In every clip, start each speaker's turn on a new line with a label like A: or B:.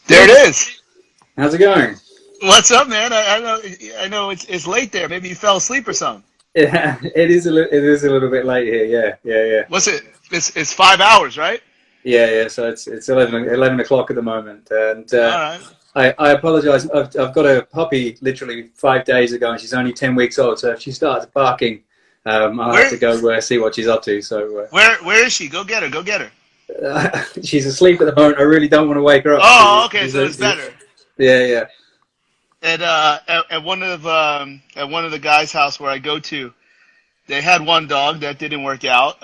A: There it is.
B: How's it going?
A: What's up, man? I know it's late there. Maybe you fell asleep or something.
B: Yeah, it is a little bit late here. Yeah.
A: What's it? It's 5 hours, right?
B: Yeah. So it's 11 o'clock at the moment, and
A: All right.
B: I apologize. I've got a puppy literally 5 days ago, and she's only 10 weeks old. So if she starts barking, I'll have
A: Where
B: to go see what she's up to. So
A: where is she? Go get her. Go get her.
B: she's asleep at the moment. I really don't want to wake her up.
A: Oh, okay. So it's better.
B: Yeah.
A: At one of the guys' house where I go to, they had one dog that didn't work out.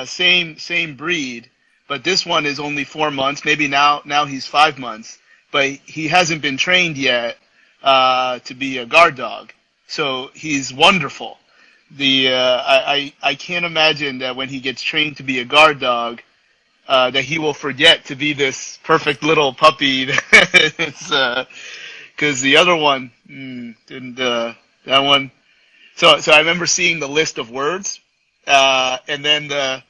A: Same breed, but this one is only 4 months. Maybe now he's 5 months, but he hasn't been trained yet to be a guard dog. So he's wonderful. I can't imagine that when he gets trained to be a guard dog, that he will forget to be this perfect little puppy. Because the other one didn't. That one. So I remember seeing the list of words, and then the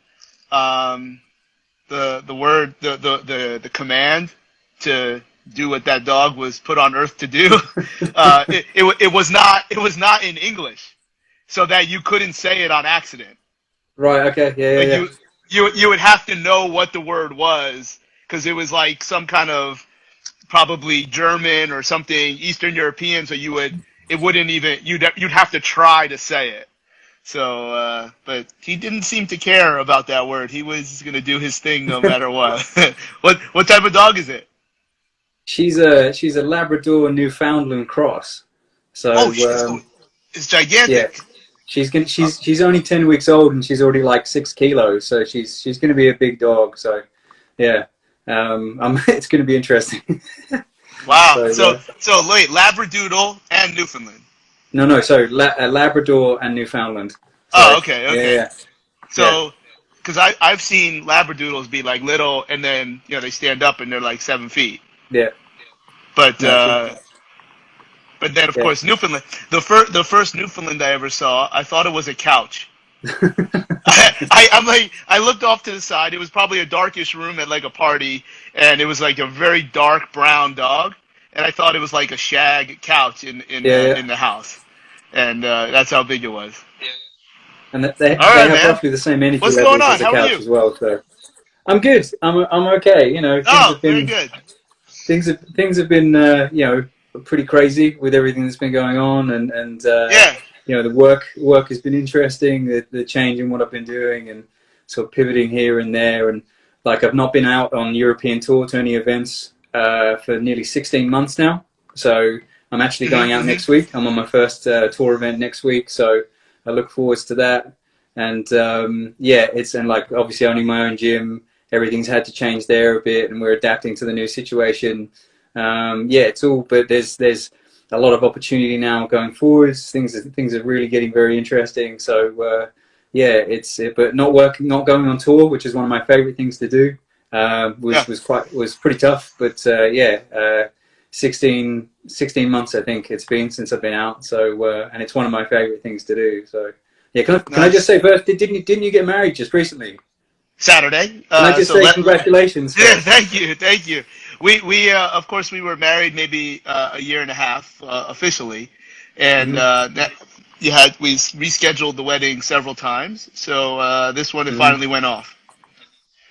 A: word the command to do what that dog was put on earth to do. It was not in English, so that you couldn't say it on accident.
B: Right. Okay. Yeah.
A: You would have to know what the word was, because it was like some kind of probably German or something Eastern European. So you'd have to try to say it. So, but he didn't seem to care about that word. He was going to do his thing no matter what. What type of dog is it?
B: She's a Labrador Newfoundland cross. So
A: it's gigantic.
B: Yeah. She's only 10 weeks old, and she's already like 6 kilos. So she's going to be a big dog. So yeah, it's going to be interesting.
A: Wow. So wait, Labradoodle and Newfoundland.
B: No. So Labrador and Newfoundland. So,
A: Okay.
B: Yeah.
A: So, because I've seen Labradoodles be like little, and then they stand up and they're like 7 feet.
B: Yeah.
A: But but then of course Newfoundland. The first Newfoundland I ever saw, I thought it was a couch. I looked off to the side. It was probably a darkish room at like a party, and it was like a very dark brown dog, and I thought it was like a shag couch in the house, and that's how big it was.
B: And they have roughly the same energy levels as a couch as well. So I'm good. I'm okay.
A: Very good.
B: Things have been pretty crazy with everything that's been going on, and the work has been interesting. The change in what I've been doing, and sort of pivoting here and there, and like I've not been out on European tour to any events for nearly 16 months now. So I'm actually going out next week. I'm on my first tour event next week, so I look forward to that. And and like obviously owning my own gym, everything's had to change there a bit, and we're adapting to the new situation. It's all, but there's a lot of opportunity now going forwards. Things are really getting very interesting. So but not going on tour, which is one of my favorite things to do, was pretty tough. But 16 months I think it's been since I've been out. So and it's one of my favorite things to do. So yeah, can I just say first, didn't you get married just recently?
A: Saturday.
B: Can I just say congratulations?
A: Yeah, thank you. We of course we were married maybe a year and a half officially, and we rescheduled the wedding several times. So this one it finally went off,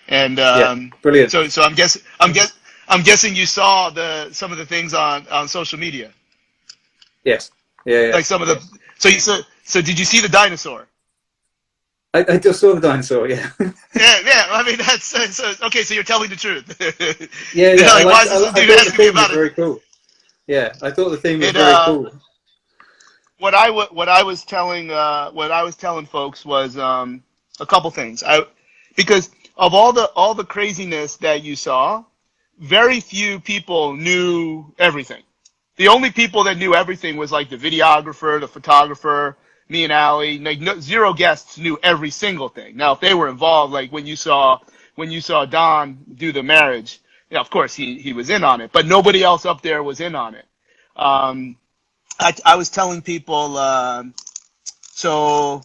A: and
B: brilliant.
A: So I'm guessing you saw some of the things on social media.
B: Yes. Yeah.
A: Like some of the so did you see the dinosaur?
B: I just saw the dinosaur, yeah.
A: yeah. I mean, that's okay. So you're telling the truth.
B: Yeah.
A: Like,
B: I thought the theme was very cool. Yeah, I thought the theme was very cool.
A: What I was telling folks was a couple things. Because of all the craziness that you saw, very few people knew everything. The only people that knew everything was like the videographer, the photographer, me and Allie. Like zero guests knew every single thing. Now, if they were involved, like when you saw Don do the marriage, of course he was in on it, but nobody else up there was in on it. I was telling people, so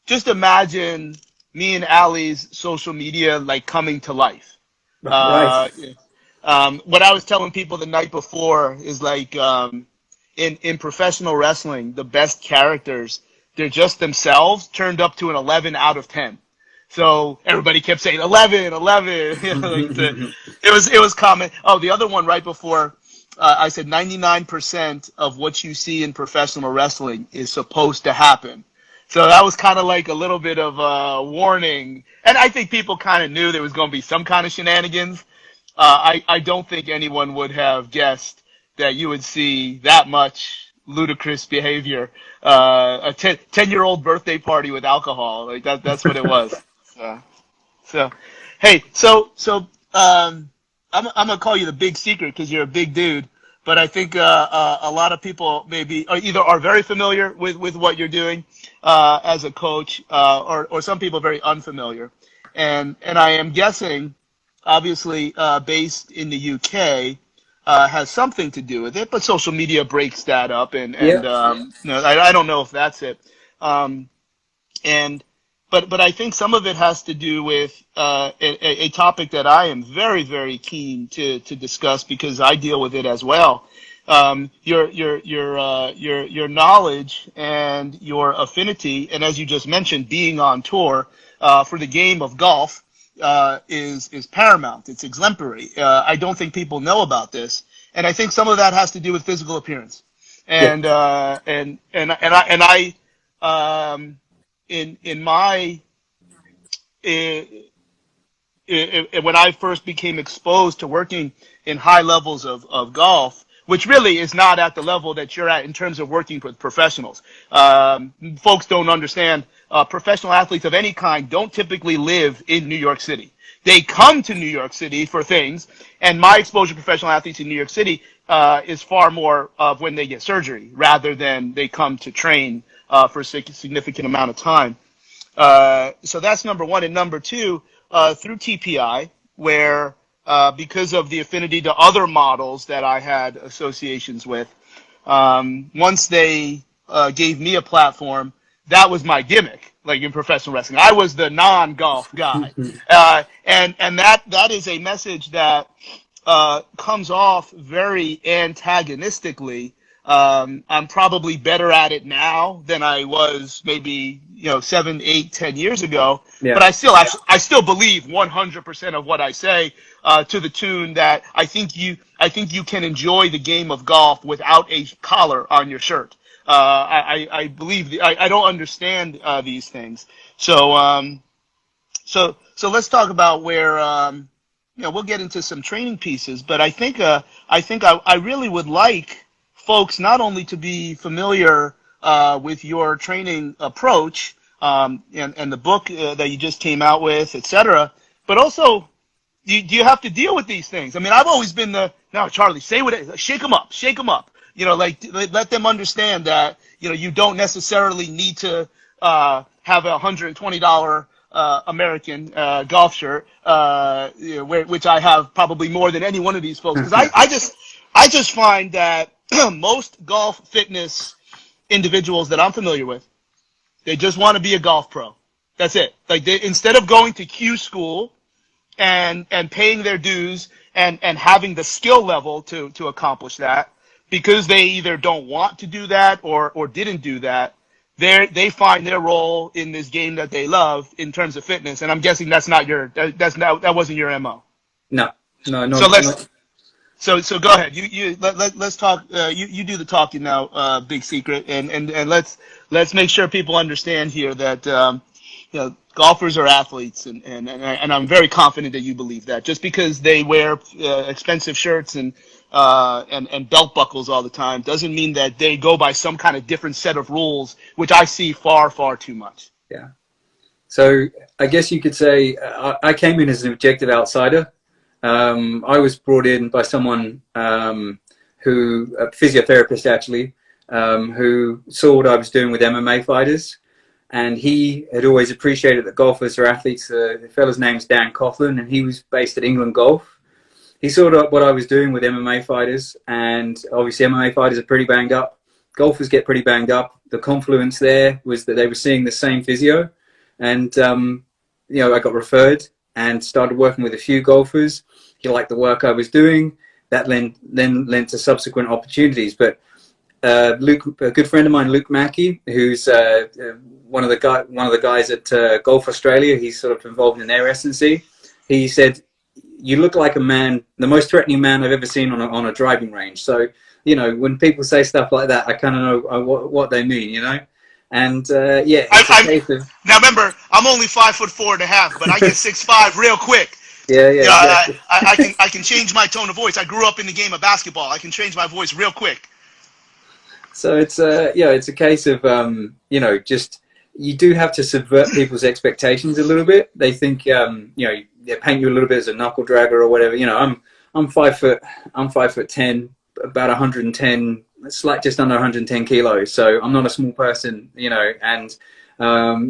A: just imagine me and Allie's social media like coming to life.
B: Right.
A: What I was telling people the night before is like, in professional wrestling, the best characters, they're just themselves turned up to an 11 out of 10. So everybody kept saying 11, 11. You know, like it was common. Oh, the other one right before, I said 99% of what you see in professional wrestling is supposed to happen. So that was kind of like a little bit of a warning. And I think people kind of knew there was going to be some kind of shenanigans. I don't think anyone would have guessed that you would see that much ludicrous behavior. A 10-year-old birthday party with alcohol. Like that's what it was. So, hey, I'm gonna call you the big secret because you're a big dude. But I think a lot of people maybe either are very familiar with what you're doing as a coach, or some people are very unfamiliar. And I am guessing, obviously, based in the UK, has something to do with it. But social media breaks that up, and I don't know if that's it. But I think some of it has to do with a topic that I am very, very keen to discuss because I deal with it as well. Your knowledge and your affinity, and as you just mentioned, being on tour for the game of golf is paramount. It's exemplary. I don't think people know about this, and I think some of that has to do with physical appearance. And when I first became exposed to working in high levels of golf, which really is not at the level that you're at in terms of working with professionals. Folks don't understand, professional athletes of any kind don't typically live in New York City. They come to New York City for things, and my exposure to professional athletes in New York City is far more of when they get surgery rather than they come to train for a significant amount of time. So that's number one. And number two, through TPI, where because of the affinity to other models that I had associations with, once they gave me a platform, that was my gimmick, like in professional wrestling. I was the non-golf guy. And that is a message that comes off very antagonistically. I'm probably better at it now than I was maybe 7, 8, 10 years ago. Yeah. But I still believe 100% of what I say, to the tune that I think you can enjoy the game of golf without a collar on your shirt. I believe I don't understand these things. So let's talk about where we'll get into some training pieces. But I think I really would like folks not only to be familiar with your training approach and the book that you just came out with, etc., but also do you have to deal with these things? I mean, I've always been no, Charlie, say what it is, shake them up. Like let them understand that you don't necessarily need to have a $120 American golf shirt, which I have probably more than any one of these folks, because I just find that most golf fitness individuals that I'm familiar with, they just want to be a golf pro. That's it. Like instead of going to Q school and paying their dues and having the skill level to accomplish that, because they either don't want to do that or didn't do that, they find their role in this game that they love in terms of fitness. And I'm guessing that wasn't your MO.
B: No.
A: So go ahead. Let's talk. You do the talking now, Big Secret, and let's make sure people understand here that golfers are athletes, and I'm very confident that you believe that. Just because they wear expensive shirts and belt buckles all the time doesn't mean that they go by some kind of different set of rules, which I see far, far too much.
B: Yeah. So I guess you could say I came in as an objective outsider. I was brought in by someone a physiotherapist actually, who saw what I was doing with MMA fighters, and he had always appreciated that golfers are athletes. The fellow's name's Dan Coughlin, and he was based at England Golf. He saw what I was doing with MMA fighters, and obviously MMA fighters are pretty banged up. Golfers get pretty banged up. The confluence there was that they were seeing the same physio, and I got referred. and started working with a few golfers. He liked the work I was doing. That then led to subsequent opportunities. But Luke, a good friend of mine, Luke Mackey, who's one of the guys at Golf Australia, he's sort of involved in their S&C. He said, "You look like a man, the most threatening man I've ever seen on a driving range." So, you know, when people say stuff like that, I kind of know what they mean, you know. And yeah, it's a case of,
A: now remember, I'm only 5'4.5", but I get 6'5" real quick.
B: Yeah,
A: exactly. I can change my tone of voice. I grew up in the game of basketball. I can change my voice real quick.
B: So it's it's a case of you know, just you do have to subvert people's expectations a little bit. They think you know, they paint you a little bit as a knuckle dragger or whatever. You know, I'm 5'10", about 110, just under 110 kilos. So I'm not a small person, you know. And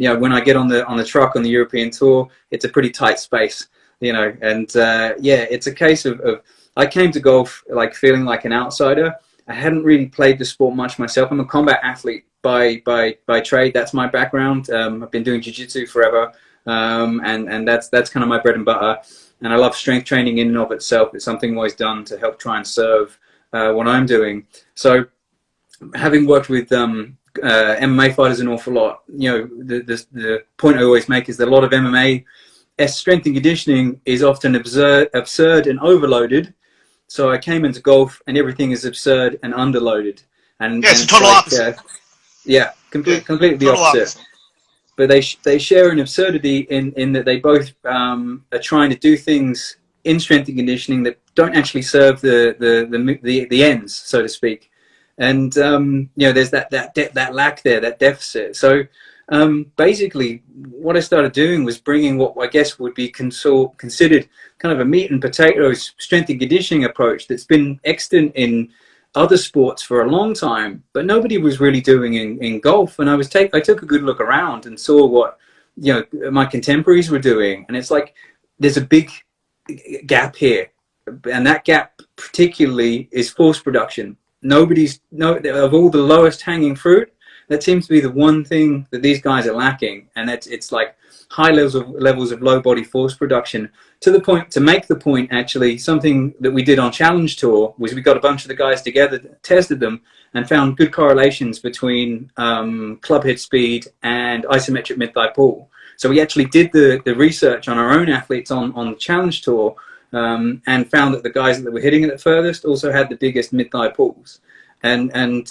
B: you know, when I get on the truck on the European tour, it's a pretty tight space, you know. And yeah, it's a case of I came to golf like feeling like an outsider. I hadn't really played the sport much myself. I'm a combat athlete by trade. That's my background. I've been doing jiu-jitsu forever, and that's kind of my bread and butter. And I love strength training in and of itself. It's something I've always done to help try and serve what I'm doing. So, having worked with MMA fighters an awful lot, you know, the point I always make is that a lot of MMA strength and conditioning is often absurd and overloaded. So I came into golf and everything is absurd and underloaded. And
A: yeah, it's a total opposite.
B: Yeah, completely the opposite. But they share an absurdity in that they both are trying to do things in strength and conditioning that don't actually serve the ends, so to speak. And you know, there's that lack there, that deficit. So basically, what I started doing was bringing what I guess would be considered kind of a meat and potatoes strength and conditioning approach that's been extant in other sports for a long time, but nobody was really doing in golf. And I took a good look around and saw what, you know, my contemporaries were doing, and it's like there's a big gap here, and that gap particularly is force production. Of all the lowest hanging fruit, that seems to be the one thing that these guys are lacking, and it's like high levels of low body force production. To make the point, actually, something that we did on Challenge Tour was we got a bunch of the guys together, tested them, and found good correlations between club head speed and isometric mid-thigh pull. So we actually did the research on our own athletes on the Challenge Tour, and found that the guys that were hitting it at furthest also had the biggest mid-thigh pulls. And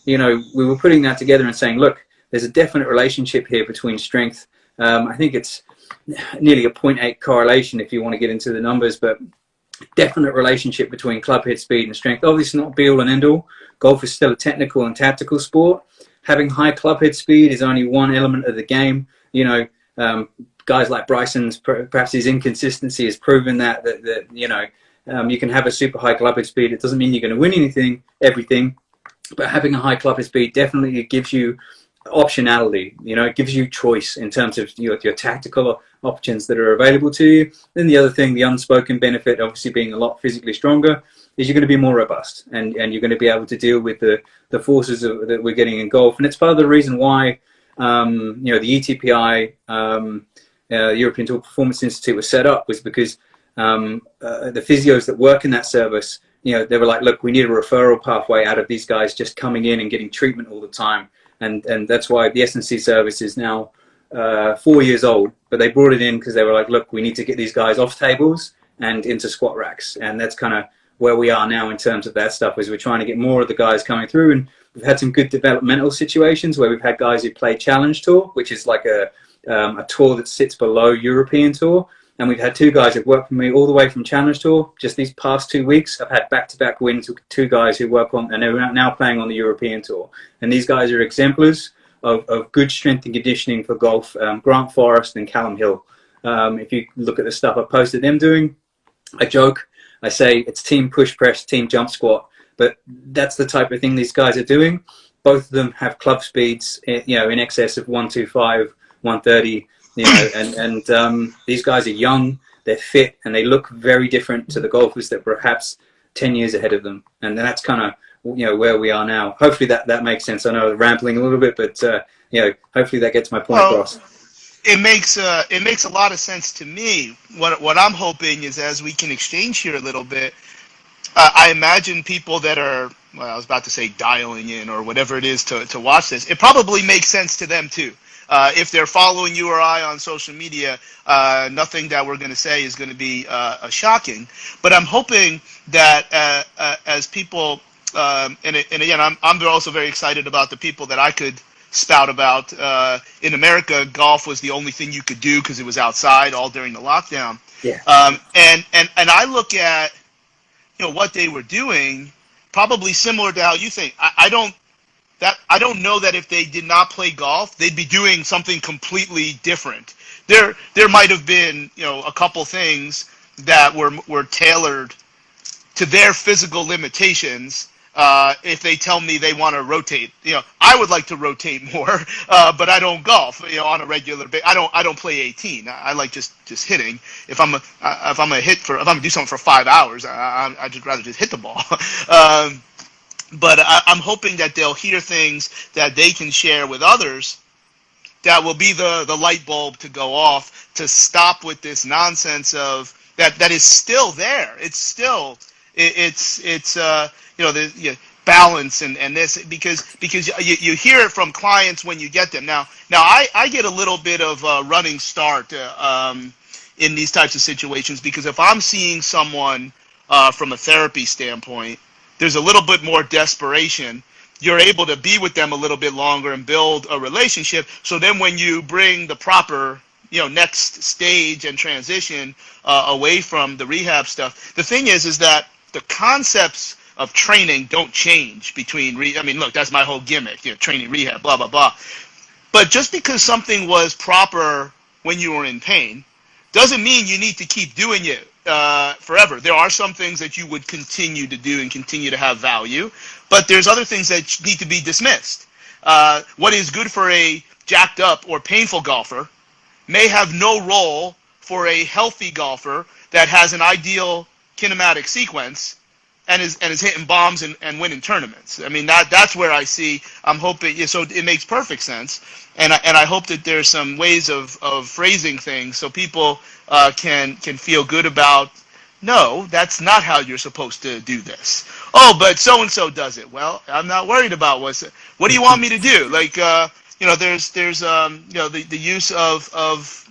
B: you know, we were putting that together and saying, look, there's a definite relationship here between strength. I think it's nearly a 0.8 correlation if you want to get into the numbers, but definite relationship between club head speed and strength. Obviously not be all and end all. Golf is still a technical and tactical sport. Having high club head speed is only one element of the game. You know, guys like Bryson's, perhaps his inconsistency has proven that you know, you can have a super high club head speed. It doesn't mean you're going to win everything, but having a high club head speed definitely gives you optionality. You know, it gives you choice in terms of your tactical options that are available to you. Then the other thing, the unspoken benefit, obviously being a lot physically stronger, is you're going to be more robust, and you're going to be able to deal with the forces that we're getting in golf. And it's part of the reason why you know, the ETPI, European Tour Performance Institute, was set up, was because the physios that work in that service, you know, they were like, look, we need a referral pathway out of these guys just coming in and getting treatment all the time. And that's why the S&C service is now 4 years old, but they brought it in because they were like, look, we need to get these guys off tables and into squat racks. And that's kind of where we are now in terms of that stuff, is we're trying to get more of the guys coming through. And we've had some good developmental situations where we've had guys who play Challenge Tour, which is like a tour that sits below European Tour. And we've had two guys who've worked for me all the way from Challenge Tour. Just these past 2 weeks, I've had back-to-back wins with two guys who work on, and they're now playing on the European Tour. And these guys are exemplars of good strength and conditioning for golf. Grant Forrest and Callum Hill. If you look at the stuff I posted them doing, I joke, I say it's team push press, team jump squat. But that's the type of thing these guys are doing. Both of them have club speeds, you know, in excess of 125, 130. You know, and these guys are young, they're fit, and they look very different to the golfers that perhaps 10 years ahead of them. And that's kind of, you know, where we are now. Hopefully that makes sense. I know I'm rambling a little bit, but you know, hopefully that gets my point across.
A: it makes a lot of sense to me. What I'm hoping is, as we can exchange here a little bit, I imagine people that are, well, I was about to say dialing in or whatever it is to watch this, it probably makes sense to them too. If they're following you or I on social media, nothing that we're going to say is going to be shocking. But I'm hoping that as people, and again, I'm also very excited about the people that I could spout about. In America, golf was the only thing you could do because it was outside all during the lockdown.
B: Yeah.
A: And I look at, what they were doing, probably similar to how you think. I don't know that if they did not play golf, they'd be doing something completely different. There might have been, a couple things that were tailored to their physical limitations. If they tell me they want to rotate, I would like to rotate more, but I don't golf, on a regular basis. I don't play 18. I like just hitting. If I'm gonna do something for 5 hours, I'd just rather just hit the ball. But I'm hoping that they'll hear things that they can share with others that will be the light bulb to go off, to stop with this nonsense of that is still there. It's still the balance and this, because you hear it from clients when you get them. Now I get a little bit of a running start in these types of situations, because if I'm seeing someone from a therapy standpoint, there's a little bit more desperation. You're able to be with them a little bit longer and build a relationship. So then when you bring the proper, next stage and transition away from the rehab stuff, the thing is that the concepts of training don't change between, look, that's my whole gimmick, training, rehab, blah, blah, blah. But just because something was proper when you were in pain doesn't mean you need to keep doing it forever. There are some things that you would continue to do and continue to have value, but there's other things that need to be dismissed. What is good for a jacked up or painful golfer may have no role for a healthy golfer that has an ideal kinematic sequence and is hitting bombs and winning tournaments. That's where I see. I'm hoping, so it makes perfect sense, and I hope that there's some ways of phrasing things so people can feel good about, no, that's not how you're supposed to do this. Oh, but so and so does it. Well, I'm not worried about what do you want me to do? Like there's the use of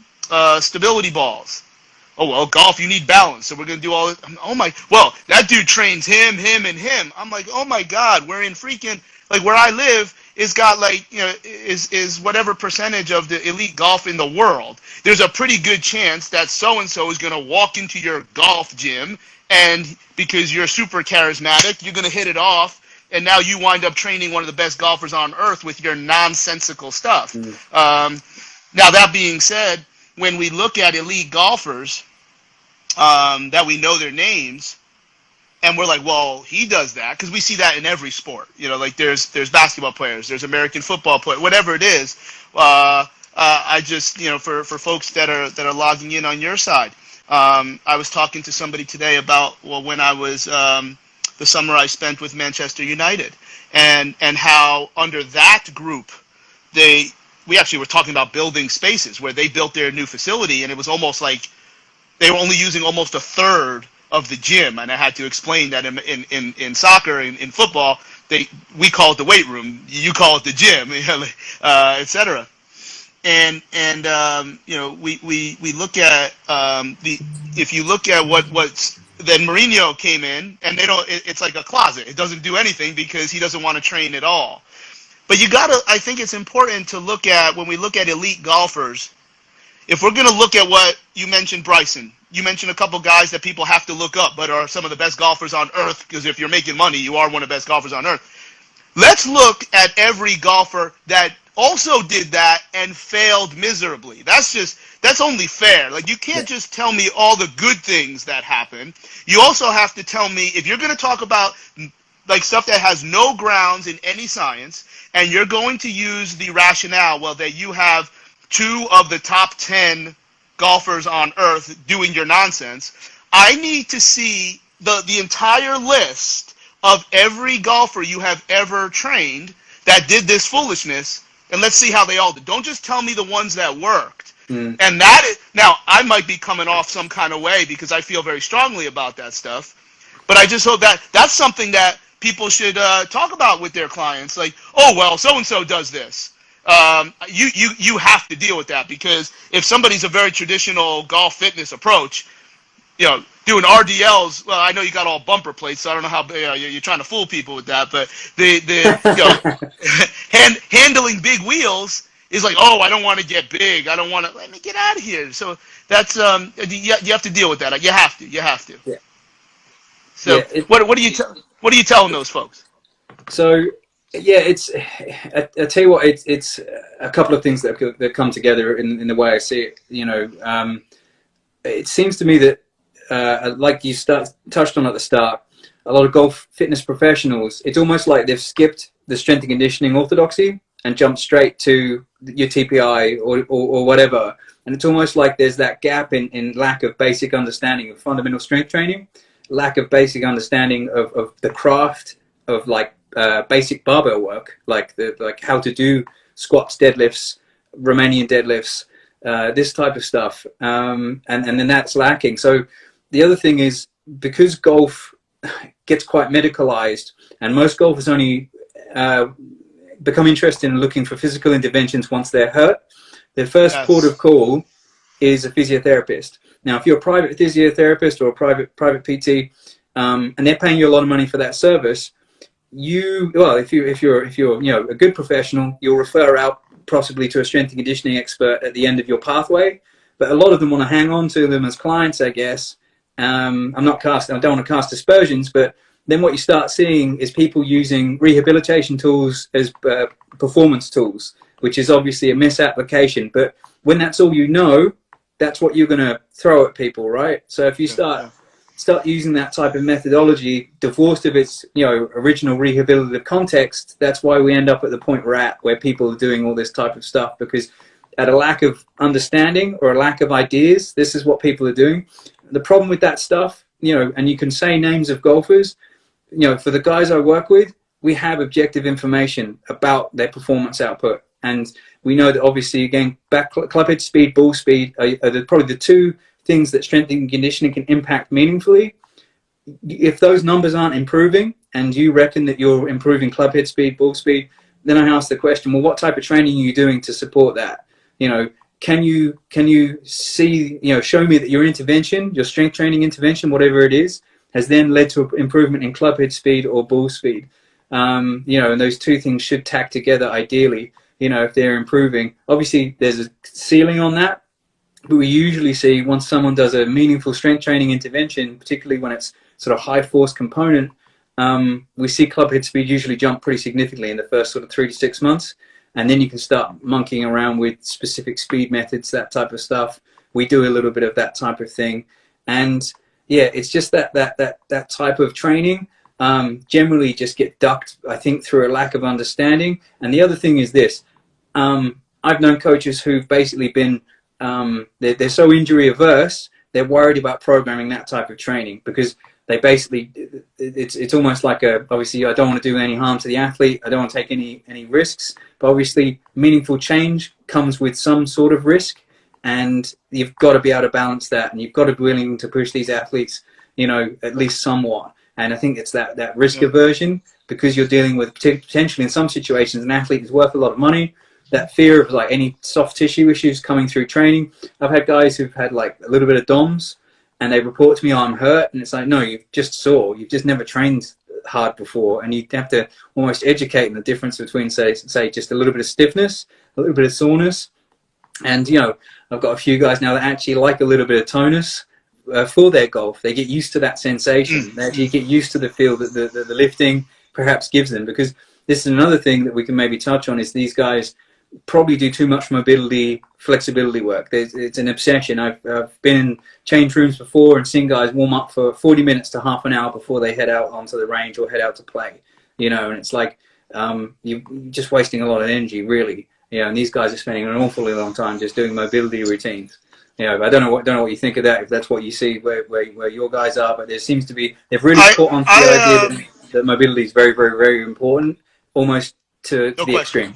A: stability balls. Oh, well, golf, you need balance, so we're going to do all this. Oh, well, that dude trains him, and him. I'm like, oh, my God, we're in freaking, like, where I live is got, like, is whatever percentage of the elite golf in the world. There's a pretty good chance that so-and-so is going to walk into your golf gym, and because you're super charismatic, you're going to hit it off, and now you wind up training one of the best golfers on earth with your nonsensical stuff. Now, that being said, when we look at elite golfers that we know their names, and we're like, well, he does that, because we see that in every sport. Like there's basketball players, there's American football players, whatever it is. I just, for folks that are logging in on your side, I was talking to somebody today about, when I was the summer I spent with Manchester United, and how under that group we actually were talking about building spaces where they built their new facility, and it was almost like they were only using almost a third of the gym. And I had to explain that in soccer, in football, we call it the weight room, you call it the gym, etc. And we look at if you look at what's then Mourinho came in, and it's like a closet. It doesn't do anything because he doesn't want to train at all. But I think it's important to look at, when we look at elite golfers, if we're going to look at what you mentioned, Bryson, you mentioned a couple guys that people have to look up, but are some of the best golfers on earth, because if you're making money, you are one of the best golfers on earth. Let's look at every golfer that also did that and failed miserably. That's only fair. Like, you can't just tell me all the good things that happen. You also have to tell me, if you're going to talk about like stuff that has no grounds in any science, and you're going to use the rationale, well, that you have 2 of the top 10 golfers on earth doing your nonsense, I need to see the entire list of every golfer you have ever trained that did this foolishness, and let's see how they all did. Don't just tell me the ones that worked. And that is, now I might be coming off some kind of way because I feel very strongly about that stuff, but I just hope that that's something that people should talk about with their clients. Like, oh well, so and so does this. You have to deal with that, because if somebody's a very traditional golf fitness approach, doing RDLs. Well, I know you got all bumper plates, so I don't know how you're trying to fool people with that. But handling big wheels is like, oh, I don't want to get big. I don't want to. Let me get out of here. So that's you have to deal with that. You have to.
B: Yeah.
A: So what are you telling those folks?
B: So yeah, I tell you what, it's a couple of things that come together in the way I see it. It seems to me that like you touched on at the start, a lot of golf fitness professionals, it's almost like they've skipped the strength and conditioning orthodoxy and jumped straight to your TPI or whatever. And it's almost like there's that gap in lack of basic understanding of fundamental strength training, lack of basic understanding of the craft of basic barbell work, like how to do squats, deadlifts, Romanian deadlifts, this type of stuff. And then that's lacking. So the other thing is, because golf gets quite medicalized, and most golfers only become interested in looking for physical interventions once they're hurt, their first port of call is a physiotherapist. Now, if you're a private physiotherapist or a private PT, and they're paying you a lot of money for that service, if you're a good professional, you'll refer out possibly to a strength and conditioning expert at the end of your pathway. But a lot of them want to hang on to them as clients, I guess. I don't want to cast aspersions, but then what you start seeing is people using rehabilitation tools as performance tools, which is obviously a misapplication. But when that's all you know, that's what you're going to throw at people, right? So if you start using that type of methodology divorced of its original rehabilitative context, that's why we end up at the point we're at, where people are doing all this type of stuff, because at a lack of understanding or a lack of ideas, this is what people are doing. The problem with that stuff, and you can say names of golfers, for the guys I work with, we have objective information about their performance output. And we know that obviously, again, club head speed, ball speed are probably the two things that strength and conditioning can impact meaningfully. If those numbers aren't improving and you reckon that you're improving club head speed, ball speed, then I ask the question, well, what type of training are you doing to support that? Can you see, show me that your intervention, your strength training intervention, whatever it is, has then led to improvement in club head speed or ball speed? And those two things should tack together ideally, if they're improving. Obviously, there's a ceiling on that, but we usually see once someone does a meaningful strength training intervention, particularly when it's sort of high force component, we see club head speed usually jump pretty significantly in the first sort of 3 to 6 months. And then you can start monkeying around with specific speed methods, that type of stuff. We do a little bit of that type of thing. And yeah, it's just that type of training generally just get ducked, I think, through a lack of understanding. And the other thing is this. I've known coaches who've basically been, they're so injury averse, they're worried about programming that type of training, because they basically, it's almost like obviously I don't want to do any harm to the athlete, I don't want to take any risks, but obviously meaningful change comes with some sort of risk, and you've got to be able to balance that, and you've got to be willing to push these athletes, at least somewhat. And I think it's that risk aversion, because you're dealing with potentially in some situations an athlete is worth a lot of money, that fear of like any soft tissue issues coming through training. I've had guys who've had like a little bit of DOMS, and they report to me, oh, I'm hurt. And it's like, no, you've just never trained hard before. And you have to almost educate them the difference between, say just a little bit of stiffness, a little bit of soreness. And, I've got a few guys now that actually like a little bit of tonus for their golf. They get used to that sensation. They actually get used to the feel that the lifting perhaps gives them. Because this is another thing that we can maybe touch on, is these guys probably do too much mobility, flexibility work. It's an obsession. I've been in change rooms before and seen guys warm up for 40 minutes to half an hour before they head out onto the range or head out to play. And it's like you're just wasting a lot of energy, really. And these guys are spending an awfully long time just doing mobility routines. I don't know what you think of that, if that's what you see where your guys are, but there seems to be, they've really caught on to the idea that mobility is very, very, very important, almost to the extreme.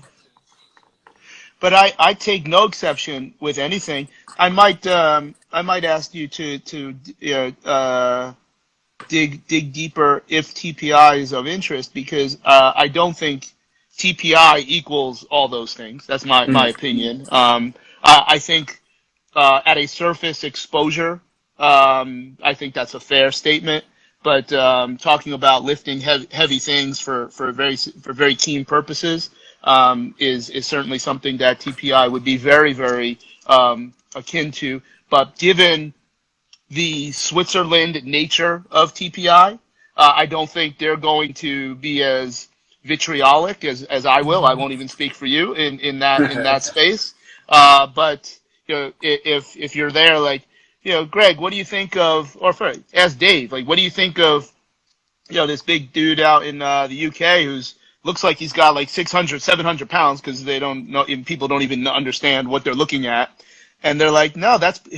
A: but I take no exception with anything. I might ask you to dig deeper if TPI is of interest, because I don't think TPI equals all those things. That's my opinion. I think at a surface exposure, I think that's a fair statement. But talking about lifting heavy things for very keen purposes is certainly something that TPI would be very akin to. But given the Switzerland nature of TPI, I don't think they're going to be as vitriolic as I will. I won't even speak for you in that space. But if you're there, like, Greg, what do you think of, or ask Dave, like, what do you think of, this big dude out in the UK who's looks like he's got like 600, 700 pounds, because they don't know, people don't even understand what they're looking at. And they're like, no,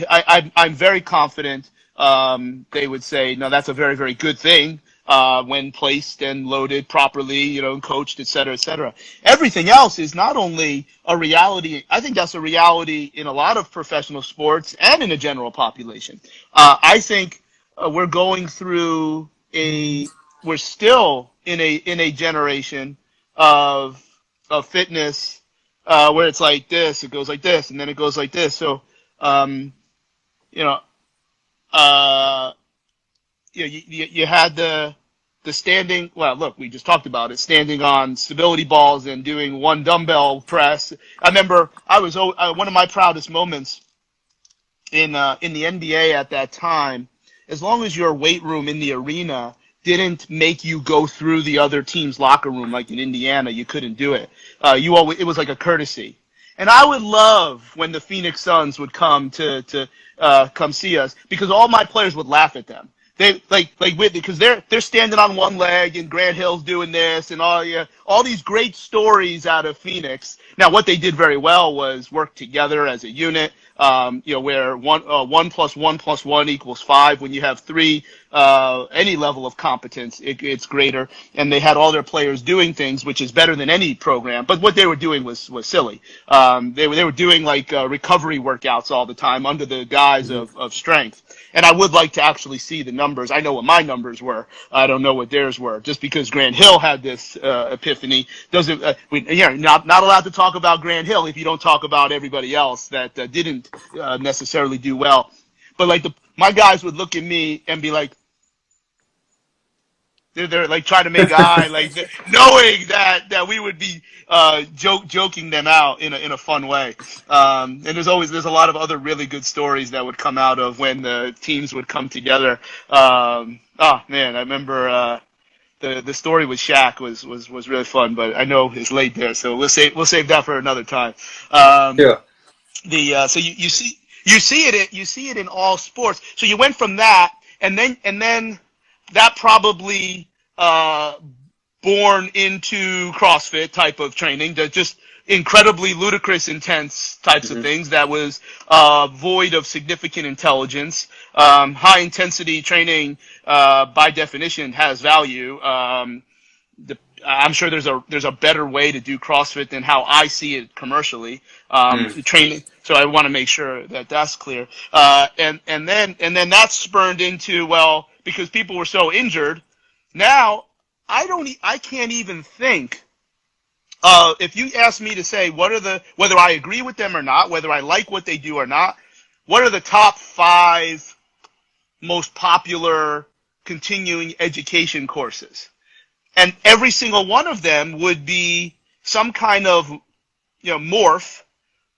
A: I'm very confident. They would say, no, that's a very good thing when placed and loaded properly, and coached, et cetera, et cetera. Everything else is not only a reality. I think that's a reality in a lot of professional sports and in the general population. I think we're still in a generation of fitness where it's like this, it goes like this, and then it goes like this. So, you had the standing. Well, look, we just talked about it. Standing on stability balls and doing one dumbbell press. I remember one of my proudest moments in the NBA at that time. As long as your weight room in the arena didn't make you go through the other team's locker room, like in Indiana, you couldn't do it. It was like a courtesy. And I would love when the Phoenix Suns would come to come see us, because all my players would laugh at them. They because they're standing on one leg and Grant Hill's doing this and all these great stories out of Phoenix. Now, what they did very well was work together as a unit. Where 1 + 1 + 1 = 5. When you have three, any level of competence, it's greater. And they had all their players doing things, which is better than any program. But what they were doing was silly. They were doing like recovery workouts all the time under the guise of strength. And I would like to actually see the numbers. I know what my numbers were. I don't know what theirs were. Just because Grant Hill had this epiphany doesn't. Not allowed to talk about Grant Hill if you don't talk about everybody else that didn't necessarily do well. But like my guys would look at me and be like, they're like trying to make eye, like knowing that we would be joking them out in a fun way. And there's a lot of other really good stories that would come out of when the teams would come together. Oh man, I remember the story with Shaq was really fun, but I know it's late there, so we'll save that for another time.
B: Yeah.
A: So you see it in all sports. So you went from that, and then that probably born into CrossFit type of training, that just incredibly ludicrous, intense types of things that was void of significant intelligence. High intensity training, by definition, has value. I'm sure there's a better way to do CrossFit than how I see it commercially. Training. So I want to make sure that that's clear. And then that spurned into, well, because people were so injured. Now I can't even think. If you ask me to say whether I agree with them or not, whether I like what they do or not, what are the top 5 most popular continuing education courses? And every single one of them would be some kind of, morph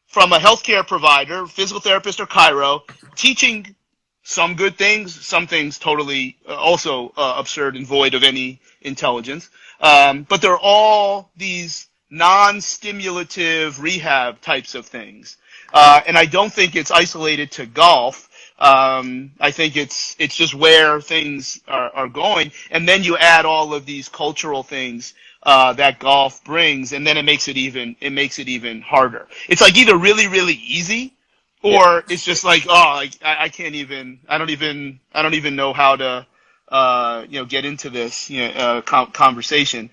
A: from a healthcare provider, physical therapist or chiro, teaching some good things, some things totally also absurd and void of any intelligence. But they're all these non-stimulative rehab types of things. And I don't think it's isolated to golf. I think it's just where things are going, and then you add all of these cultural things that golf brings, and then it makes it even harder. It's like either really easy, or it's just like, I don't even know how to get into this conversation,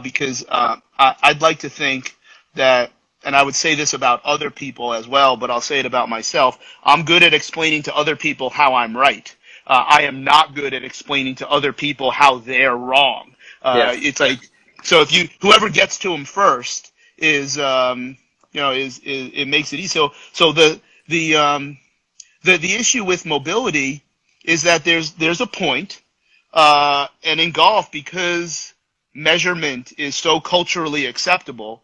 A: because I'd like to think that and I would say this about other people as well, but I'll say it about myself. I'm good at explaining to other people how I'm right. I am not good at explaining to other people how they're wrong. It's like, so if whoever gets to them first is, it makes it easy. So the issue with mobility is that there's a point, and in golf, because measurement is so culturally acceptable,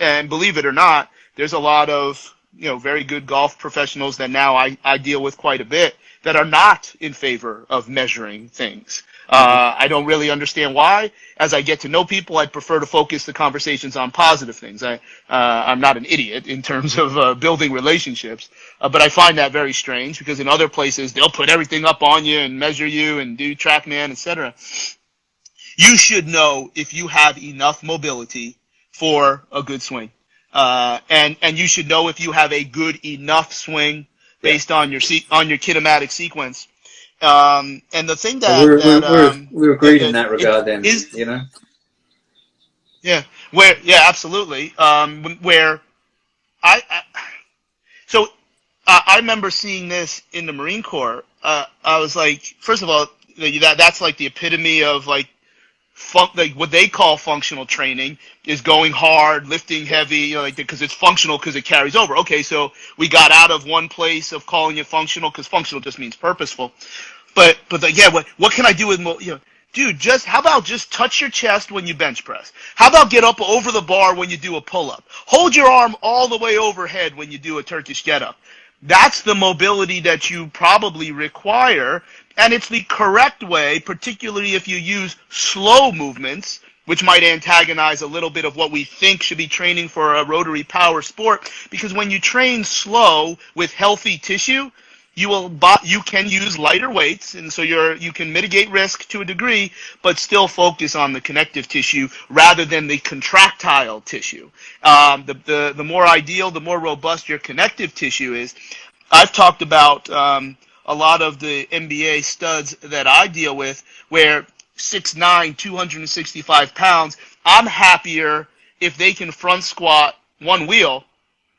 A: and believe it or not, there's a lot of very good golf professionals that now I deal with quite a bit that are not in favor of measuring things. I don't really understand why. As I get to know people, I'd prefer to focus the conversations on positive things. I'm not an idiot in terms of building relationships, but I find that very strange because in other places they'll put everything up on you and measure you and do TrackMan, etc. You should know if you have enough mobility for a good swing, and you should know if you have a good enough swing based on your kinematic sequence. And the thing
B: we're agreed in that regard, then,
A: Yeah, absolutely. Where I remember seeing this in the Marine Corps. I was like, first of all, that's like the epitome of like what they call functional training is going hard, lifting heavy, because it's functional because it carries over. Okay, so we got out of one place of calling it functional because functional just means purposeful. But what can I do with dude? How about just touch your chest when you bench press? How about get up over the bar when you do a pull up? Hold your arm all the way overhead when you do a Turkish get up. That's the mobility that you probably require, and it's the correct way, particularly if you use slow movements, which might antagonize a little bit of what we think should be training for a rotary power sport, because when you train slow with healthy tissue, you can use lighter weights, and so you can mitigate risk to a degree, but still focus on the connective tissue rather than the contractile tissue. The more ideal, the more robust your connective tissue is. I've talked about a lot of the NBA studs that I deal with, where 6'9", 265 pounds. I'm happier if they can front squat one wheel,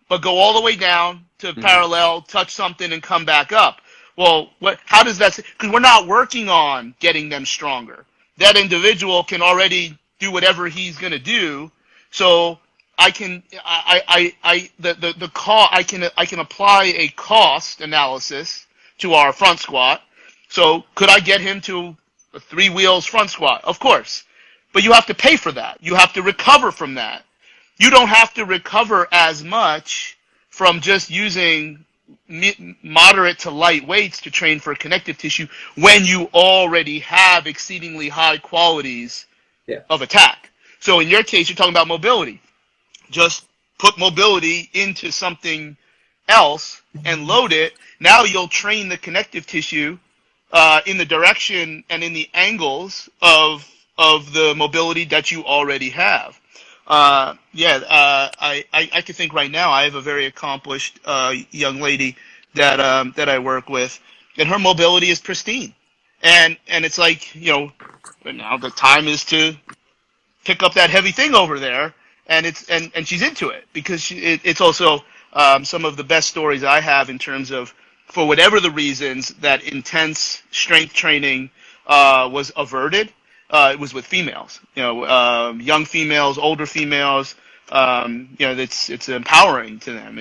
A: but go all the way down to parallel, touch something, and come back up. Well, how does that? Because we're not working on getting them stronger. That individual can already do whatever he's going to do. So I can apply a cost analysis to our front squat. So could I get him to a 3 wheels front squat? Of course, but you have to pay for that. You have to recover from that. You don't have to recover as much from just using moderate to light weights to train for connective tissue when you already have exceedingly high qualities of attack. So in your case, you're talking about mobility. Just put mobility into something else and load it. Now you'll train the connective tissue in the direction and in the angles of the mobility that you already have. I can think right now I have a very accomplished young lady that I work with, and her mobility is pristine, and it's like now the time is to pick up that heavy thing over there, and she's into it because it's also some of the best stories I have in terms of, for whatever the reasons, that intense strength training was averted. It was with females, young females, older females. It's empowering to them.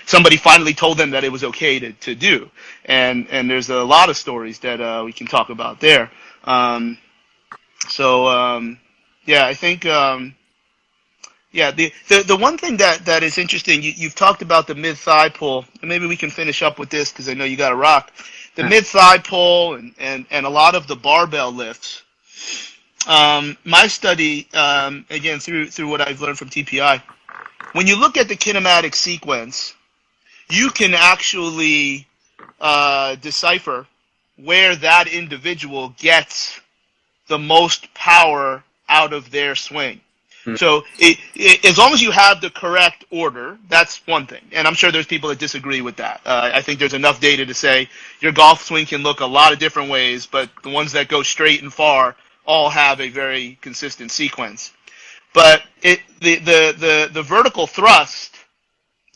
A: Somebody finally told them that it was okay to do, and there's a lot of stories that we can talk about there. I think the one thing that is interesting, you've talked about the mid thigh pull, and maybe we can finish up with this because I know you got to rock. The mid thigh pull and a lot of the barbell lifts. My study, again through what I've learned from TPI, when you look at the kinematic sequence, you can actually decipher where that individual gets the most power out of their swing. So as long as you have the correct order, that's one thing. And I'm sure there's people that disagree with that. I think there's enough data to say your golf swing can look a lot of different ways, but the ones that go straight and far all have a very consistent sequence. But the vertical thrust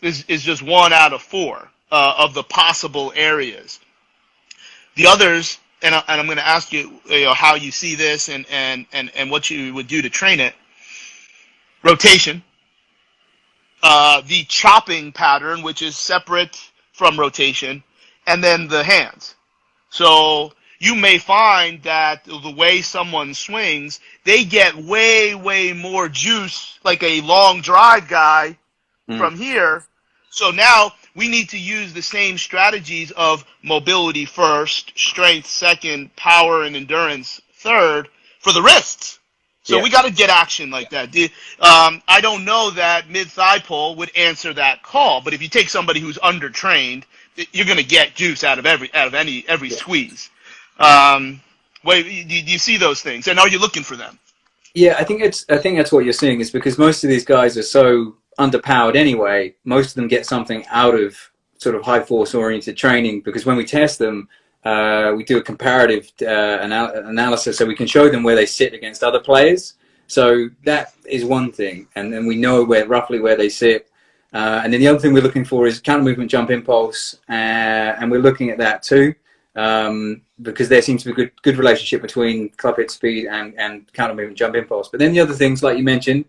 A: is just 1 out of 4 of the possible areas. The others, and I'm going to ask you, how you see this and what you would do to train it. Rotation, the chopping pattern, which is separate from rotation, and then the hands. So you may find that the way someone swings, they get way more juice, like a long drive guy from here. So now we need to use the same strategies of mobility first, strength second, power and endurance third for the wrists. So we got to get action like that. I don't know that mid-thigh pull would answer that call, but if you take somebody who's undertrained, you're going to get juice out of every squeeze. Do you see those things, and are you looking for them?
B: Yeah, I think that's what you're seeing, is because most of these guys are so underpowered anyway. Most of them get something out of sort of high force oriented training, because when we test them, we do a comparative analysis, so we can show them where they sit against other players. So that is one thing, and then we know roughly where they sit. And then the other thing we're looking for is counter movement jump impulse, and we're looking at that too, because there seems to be a good relationship between club hit speed and counter movement jump impulse. But then the other things, like you mentioned,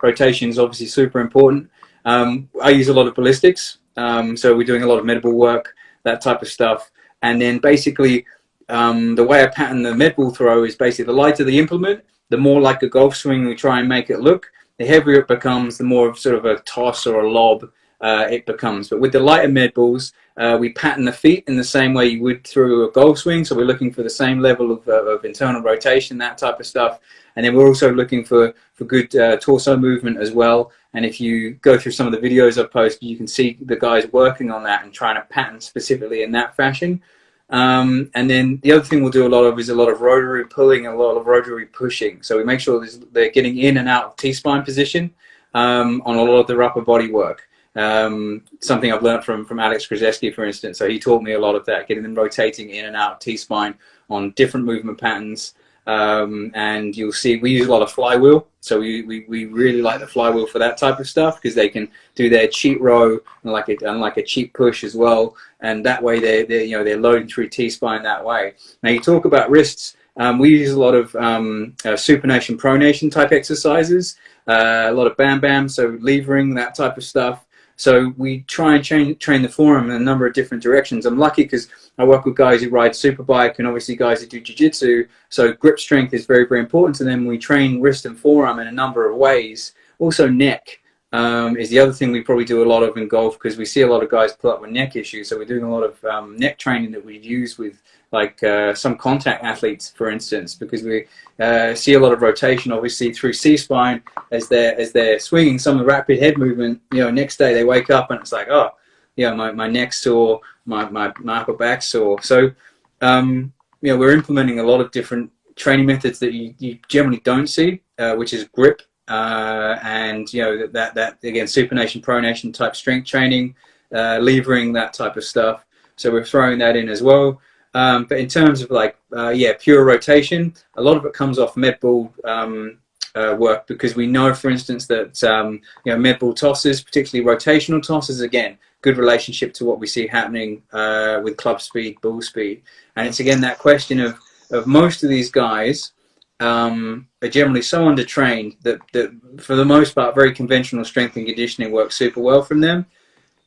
B: rotation is obviously super important. I use a lot of ballistics, so we're doing a lot of med ball work, that type of stuff. And then basically, the way I pattern the med ball throw is basically the lighter the implement, the more like a golf swing we try and make it look. The heavier it becomes, the more of sort of a toss or a lob it becomes. But with the lighter med balls, we pattern the feet in the same way you would through a golf swing. So we're looking for the same level of internal rotation, that type of stuff. And then we're also looking for good torso movement as well. And if you go through some of the videos I've posted, you can see the guys working on that and trying to pattern specifically in that fashion. And then the other thing we'll do a lot of is a lot of rotary pulling and a lot of rotary pushing. So we make sure they're getting in and out of T-spine position on a lot of their upper body work. Something I've learned from Alex Krzyzewski, for instance. So he taught me a lot of that, getting them rotating in and out of T-spine on different movement patterns. And you'll see we use a lot of flywheel, so we really like the flywheel for that type of stuff, because they can do their cheat row and like a cheat push as well, and that way they're loading through T-spine that way. Now you talk about wrists, we use a lot of supination pronation type exercises, a lot of bam bam, so levering, that type of stuff. So we try and train the forearm in a number of different directions. I'm lucky because I work with guys who ride superbike and obviously guys who do jiu-jitsu. So grip strength is very, very important to them. We train wrist and forearm in a number of ways. Also neck is the other thing we probably do a lot of in golf, because we see a lot of guys pull up with neck issues. So we're doing a lot of neck training that we use with like some contact athletes, for instance, because we see a lot of rotation, obviously, through C-spine as they're swinging some of the rapid head movement. Next day they wake up and it's like, oh, my neck's sore, my upper back's sore. So, we're implementing a lot of different training methods that you generally don't see, which is grip, and that again, supination, pronation type strength training, levering, that type of stuff. So we're throwing that in as well. But in terms of pure rotation, a lot of it comes off med ball work, because we know, for instance, that med ball tosses, particularly rotational tosses, again, good relationship to what we see happening with club speed, ball speed. And it's again that question of most of these guys are generally so undertrained that for the most part, very conventional strength and conditioning works super well from them.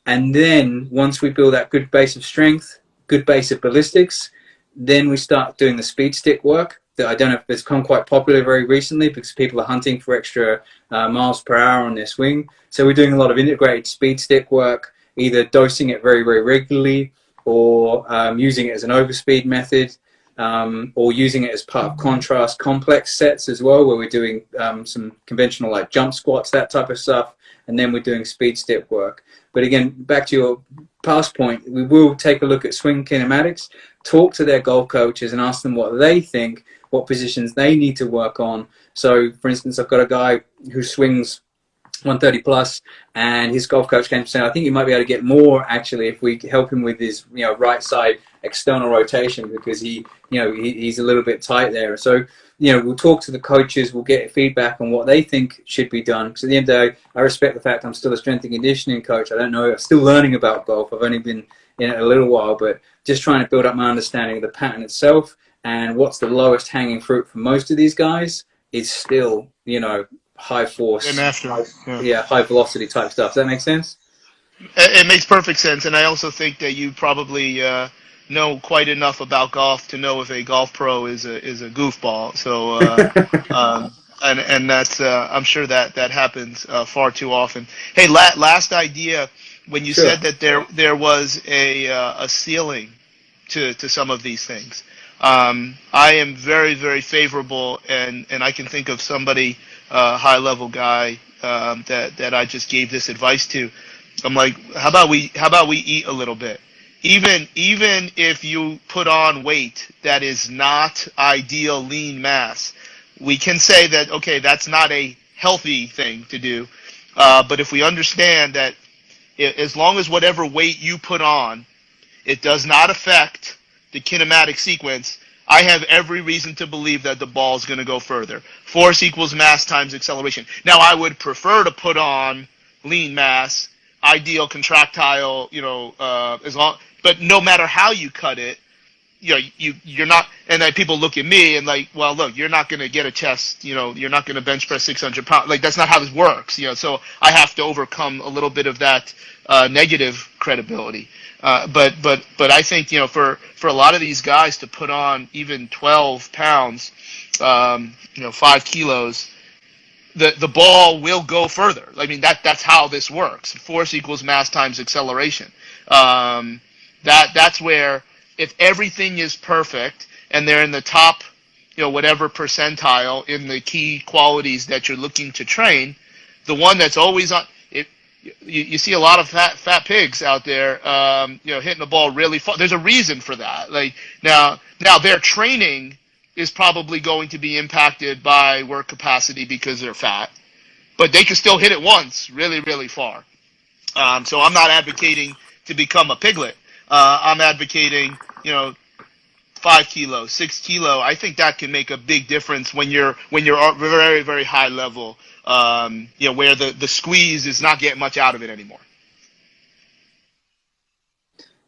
B: And then once we build that good base of strength, good base of ballistics, then we start doing the speed stick work that I don't know if it's become quite popular very recently, because people are hunting for extra miles per hour on their swing. So we're doing a lot of integrated speed stick work, either dosing it very, very regularly, or using it as an overspeed method, or using it as part of contrast complex sets as well, where we're doing some conventional like jump squats, that type of stuff, and then we're doing speed stick work. But again, back to your past point, we will take a look at swing kinematics, talk to their golf coaches and ask them what they think, what positions they need to work on. So, for instance, I've got a guy who swings 130 plus, and his golf coach came to say, I think you might be able to get more actually if we help him with his right side external rotation, because he's a little bit tight there. So we'll talk to the coaches, we'll get feedback on what they think should be done. Because at the end of the day, I respect the fact I'm still a strength and conditioning coach. I don't know, I'm still learning about golf. I've only been in it a little while, but just trying to build up my understanding of the pattern itself and what's the lowest hanging fruit for most of these guys is still, high force, high velocity type stuff. Does that make sense?
A: It makes perfect sense, and I also think that you probably know quite enough about golf to know if a golf pro is a goofball. So, and that's I'm sure that happens far too often. Hey, last idea when you said that there was a ceiling to some of these things. I am very, very favorable, and I can think of somebody, high level guy that I just gave this advice to. I'm like, how about we eat a little bit? Even if you put on weight that is not ideal lean mass, we can say that, okay, that's not a healthy thing to do. But if we understand that as long as whatever weight you put on, it does not affect the kinematic sequence, I have every reason to believe that the ball is going to go further. Force equals mass times acceleration. Now, I would prefer to put on lean mass, ideal contractile, but no matter how you cut it, you're not. And then people look at me and like, well, look, you're not going to get a chest. You're not going to bench press 600 pounds. Like, that's not how this works. So I have to overcome a little bit of that negative credibility. But I think for a lot of these guys to put on even 12 pounds, 5 kilos. The ball will go further. I mean, that's how this works. Force equals mass times acceleration. That's where if everything is perfect and they're in the top, whatever percentile in the key qualities that you're looking to train, the one that's always on. You see a lot of fat pigs out there, hitting the ball really far. There's a reason for that. Like now their training is probably going to be impacted by work capacity because they're fat, but they can still hit it once really, really far. So I'm not advocating to become a piglet. I'm advocating, 5 kilos, 6 kilo. I think that can make a big difference when you're at very, very high level, where the squeeze is not getting much out of it anymore.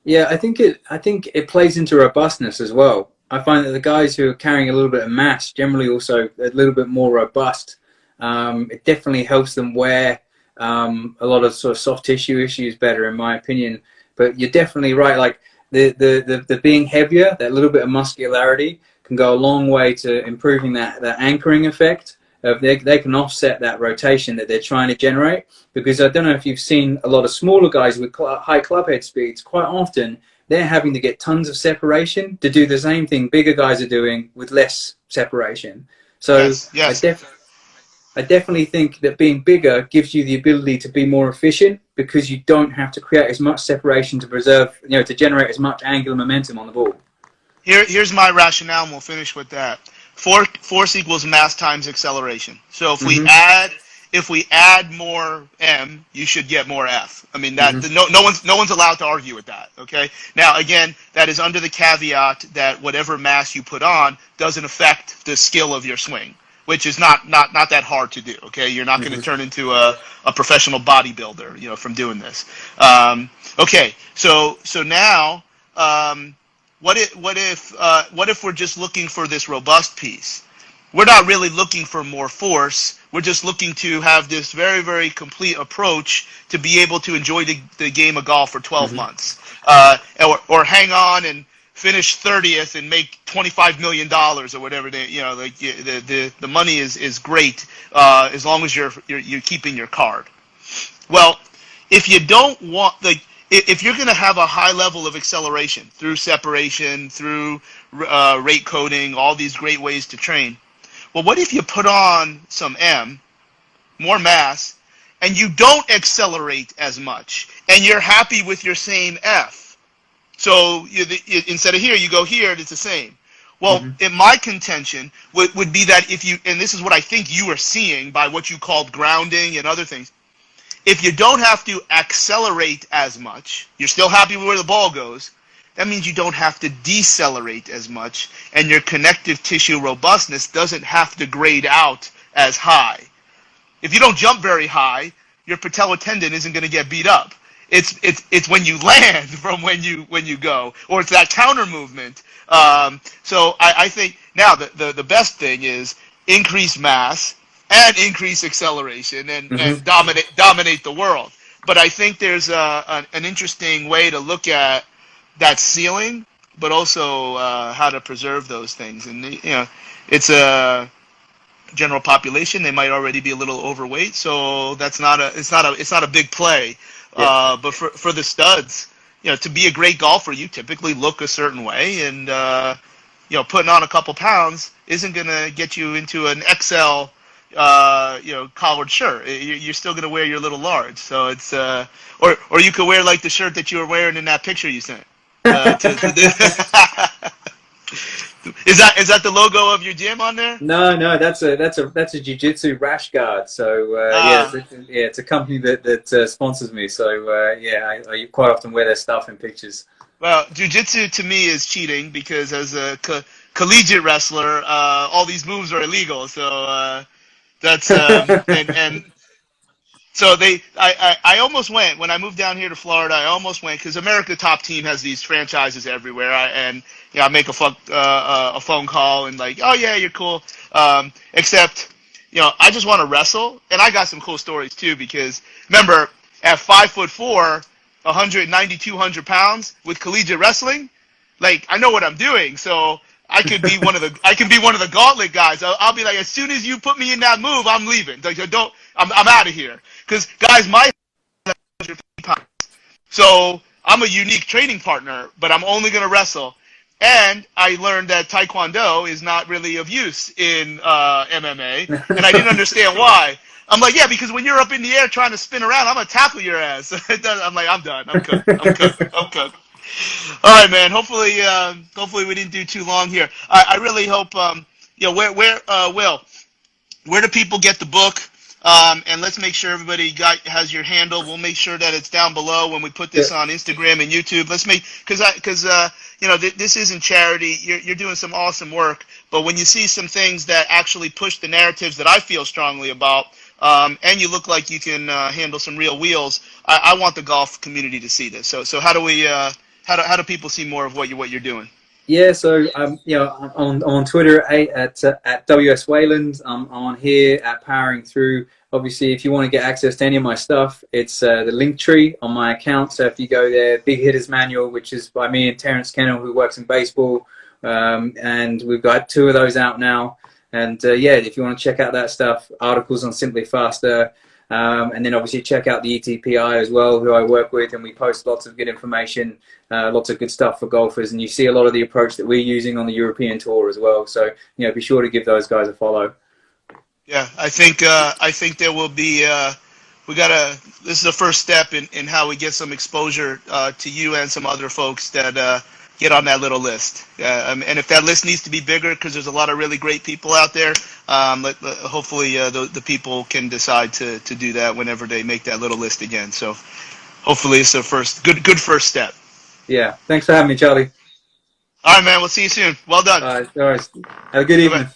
B: Yeah, I think it plays into robustness as well. I find that the guys who are carrying a little bit of mass generally also a little bit more robust. It definitely helps them wear a lot of sort of soft tissue issues better, in my opinion. But you're definitely right. Like the being heavier, that little bit of muscularity can go a long way to improving that anchoring effect. They can offset that rotation that they're trying to generate. Because I don't know if you've seen a lot of smaller guys with high club head speeds. Quite often, they're having to get tons of separation to do the same thing bigger guys are doing with less separation. So yes. I definitely think that being bigger gives you the ability to be more efficient because you don't have to create as much separation to preserve, to generate as much angular momentum on the ball.
A: Here's my rationale, and we'll finish with that. Force equals mass times acceleration. So if we add more M, you should get more F. I mean that no one's allowed to argue with that. Okay. Now again, that is under the caveat that whatever mass you put on doesn't affect the skill of your swing, which is not that hard to do. Okay, you're not going to turn into a professional bodybuilder, from doing this. Okay, so now what if we're just looking for this robust piece? We're not really looking for more force. We're just looking to have this very, very complete approach to be able to enjoy the game of golf for 12 months, or hang on and finish 30th and make $25 million or whatever. The money is great as long as you're keeping your card. Well, if you don't want if you're going to have a high level of acceleration through separation, through rate coding, all these great ways to train. Well, what if you put on some M, more mass, and you don't accelerate as much, and you're happy with your same F? So instead of here, you go here, and it's the same. Well, in my contention would be that if you, and this is what I think you are seeing by what you called grounding and other things, if you don't have to accelerate as much, you're still happy with where the ball goes, that means you don't have to decelerate as much, and your connective tissue robustness doesn't have to grade out as high. If you don't jump very high, your patellar tendon isn't going to get beat up. It's when you land from when you go, or it's that counter movement. So I think now the best thing is increase mass and increase acceleration and dominate the world. But I think there's an interesting way to look at that ceiling, but also how to preserve those things. And it's a general population; they might already be a little overweight, so it's not a big play. Yeah. But for the studs, to be a great golfer, you typically look a certain way, and putting on a couple pounds isn't going to get you into an XL, collared shirt. You're still going to wear your little large. So it's or you could wear like the shirt that you were wearing in that picture you sent. Is that the logo of your gym on there?
B: No, that's a jiu-jitsu rash guard. So it's a company that sponsors me. So I quite often wear their stuff in pictures.
A: Well, jiu-jitsu to me is cheating because as a collegiate wrestler, all these moves are illegal. So that's and so I almost went when I moved down here to Florida. I almost went because America Top Team has these franchises everywhere. I make a phone call and like, oh yeah, you're cool. Except, I just want to wrestle, and I got some cool stories too because remember at 5'4", 190, 200 pounds with collegiate wrestling, like I know what I'm doing, so I could be one of the gauntlet guys. I'll be like, as soon as you put me in that move, I'm leaving. Like, I'm out of here because guys, my 150 pounds. So I'm a unique training partner, but I'm only gonna wrestle. And I learned that Taekwondo is not really of use in MMA, and I didn't understand why. I'm like, yeah, because when you're up in the air trying to spin around, I'm going to tackle your ass. I'm like, I'm done. I'm cooked. All right, man. Hopefully we didn't do too long here. I really hope, Will, where do people get the book? And let's make sure everybody has your handle. We'll make sure that it's down below when we put this on Instagram and YouTube. Let's make, because this isn't charity. You're doing some awesome work. But when you see some things that actually push the narratives that I feel strongly about, and you look like you can handle some real wheels, I want the golf community to see this. So how do we, how do people see more of what you're doing?
B: Yeah, so I'm on Twitter at WS Wayland. I'm on here at Powering Through. Obviously, if you want to get access to any of my stuff, it's the link tree on my account. So if you go there, Big Hitters Manual, which is by me and Terrence Kennel, who works in baseball, and we've got 2 of those out now. And if you want to check out that stuff, articles on Simply Faster. And then obviously check out the ETPI as well, who I work with, and we post lots of good information, lots of good stuff for golfers, and you see a lot of the approach that we're using on the European tour as well. So be sure to give those guys a follow.
A: Yeah, I think there will be. This is the first step in how we get some exposure to you and some other folks that get on that little list. And if that list needs to be bigger, because there's a lot of really great people out there, hopefully the people can decide to do that whenever they make that little list again. So hopefully it's a good first step.
B: Yeah. Thanks for having me, Charlie.
A: All right, man. We'll see you soon. Well done.
B: All right. Have a good evening.